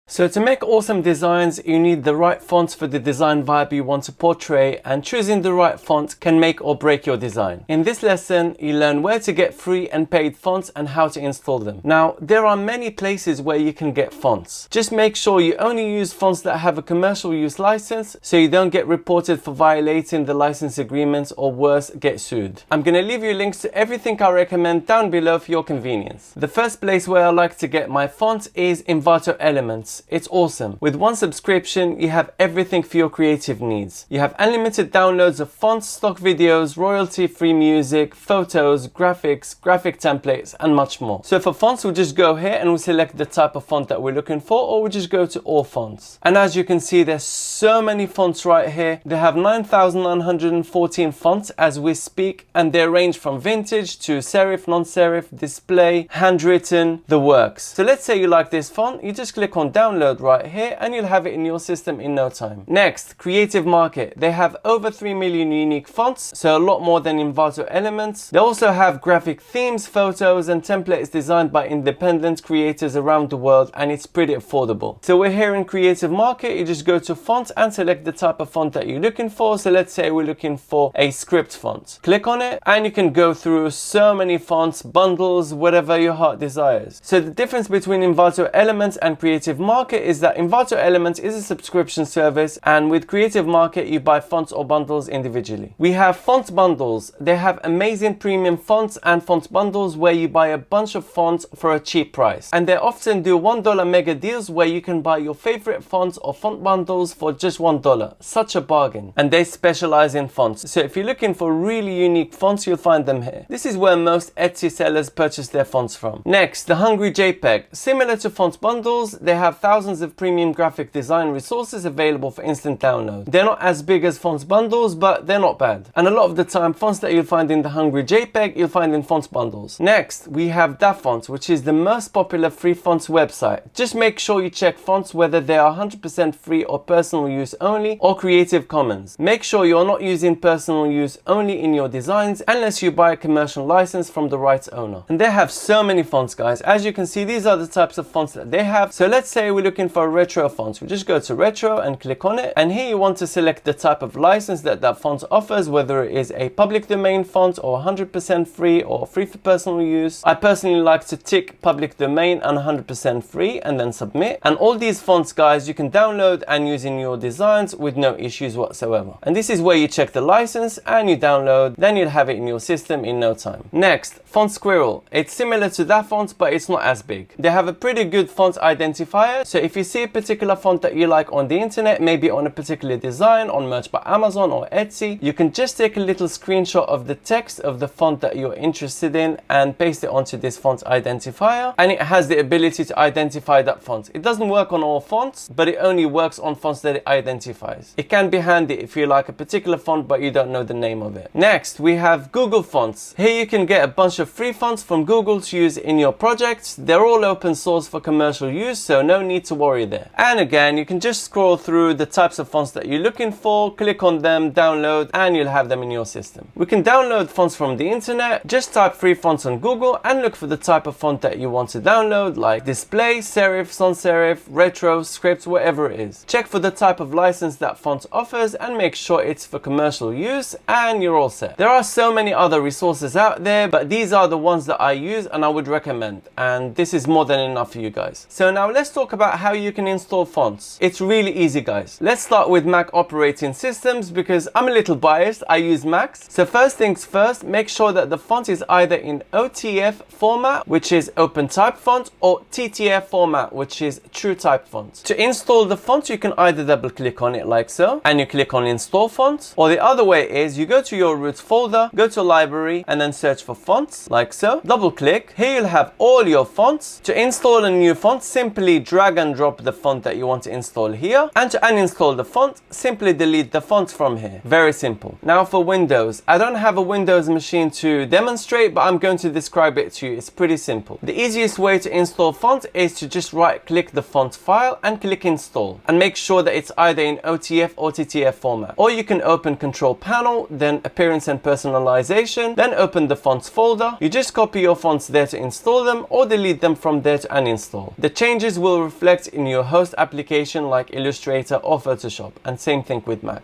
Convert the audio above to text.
So to make awesome designs, you need the right fonts for the design vibe you want to portray, and choosing the right font can make or break your design. In this lesson, you learn where to get free and paid fonts and how to install them. Now, there are many places where you can get fonts. Just make sure you only use fonts that have a commercial use license so you don't get reported for violating the license agreements, or worse, get sued. I'm going to leave you links to everything I recommend down below for your convenience. The first place where I like to get my fonts is Envato Elements. It's awesome. With one subscription, you have everything for your creative needs. You have unlimited downloads of fonts, stock videos, royalty-free music, photos, graphics, graphic templates, and much more. So for fonts, we'll just go here and we'll select the type of font that we're looking for, or we'll just go to all fonts. And as you can see, there's so many fonts right here. They have 9,914 fonts as we speak, and they range from vintage to serif, non-serif, display, handwritten, the works. So let's say you like this font, you just click on download right here and you'll have it in your system in no time. Next, Creative Market. They have over 3 million unique fonts, so a lot more than Envato Elements. They also have graphic themes, photos, and templates designed by independent creators around the world, and it's pretty affordable. So we're here in Creative Market. You just go to font and select the type of font that you're looking for. So let's say we're looking for a script font. Click on it and you can go through so many fonts, bundles, whatever your heart desires. So the difference between Envato Elements and Creative Market is that Envato Elements is a subscription service, and with Creative Market you buy fonts or bundles individually. We have font bundles. They have amazing premium fonts and font bundles where you buy a bunch of fonts for a cheap price, and they often do $1 mega deals where you can buy your favorite fonts or font bundles for just $1. Such a bargain. And they specialize in fonts, so if you're looking for really unique fonts, you'll find them here. This is where most Etsy sellers purchase their fonts from. Next, the Hungry JPEG. Similar to font bundles, they have thousands of premium graphic design resources available for instant download. They're not as big as fonts bundles, but they're not bad. And a lot of the time, fonts that you'll find in the Hungry JPEG, you'll find in fonts bundles. Next, we have DaFont, which is the most popular free fonts website. Just make sure you check fonts whether they are 100% free or personal use only, or Creative Commons. Make sure you're not using personal use only in your designs unless you buy a commercial license from the rights owner. And they have so many fonts, guys. As you can see, these are the types of fonts that they have. So let's say we're looking for retro fonts. We just go to retro and click on it, and here you want to select the type of license that font offers, whether it is a public domain font or 100% free or free for personal use. I personally like to tick public domain and 100% free and then submit. And all these fonts, guys, you can download and use in your designs with no issues whatsoever. And this is where you check the license and you download, then you'll have it in your system in no time. Next, Font Squirrel. It's similar to DaFont, but it's not as big. They have a pretty good font identifier, so if you see a particular font that you like on the internet, maybe on a particular design on Merch by Amazon or Etsy, you can just take a little screenshot of the text of the font that you're interested in and paste it onto this font identifier, and it has the ability to identify that font. It doesn't work on all fonts, but it only works on fonts that it identifies. It can be handy if you like a particular font but you don't know the name of it. Next, we have Google Fonts. Here you can get a bunch of free fonts from Google to use in your projects. They're all open source for commercial use, so no need to worry there. And again, you can just scroll through the types of fonts that you're looking for, click on them, download, and you'll have them in your system. We can download fonts from the internet. Just type free fonts on Google and look for the type of font that you want to download, like display, serif, sans serif, retro, script, whatever it is. Check for the type of license that font offers and make sure it's for commercial use, and you're all set. There are so many other resources out there, but these are the ones that I use and I would recommend, and this is more than enough for you guys. So now let's talk about how you can install fonts. It's really easy, guys. Let's start with Mac operating systems because I'm a little biased. I use Macs. So first things first, make sure that the font is either in OTF format, which is open type font, or TTF format, which is true type font. To install the font, you can either double click on it like so, and you click on install font, or the other way is you go to your root folder, go to library, and then search for fonts like so. Double click. Here you'll have all your fonts. To install a new font, simply drag and drop the font that you want to install here, and to uninstall the font, simply delete the font from here. Very simple. Now for Windows, I don't have a Windows machine to demonstrate, but I'm going to describe it to you. It's pretty simple. The easiest way to install font is to just right click the font file and click install, and make sure that it's either in OTF or TTF format. Or you can open Control Panel, then Appearance and Personalization, then open the fonts folder. You just copy your fonts there to install them, or delete them from there to uninstall. The changes will reflect in your host application like Illustrator or Photoshop, and same thing with Mac.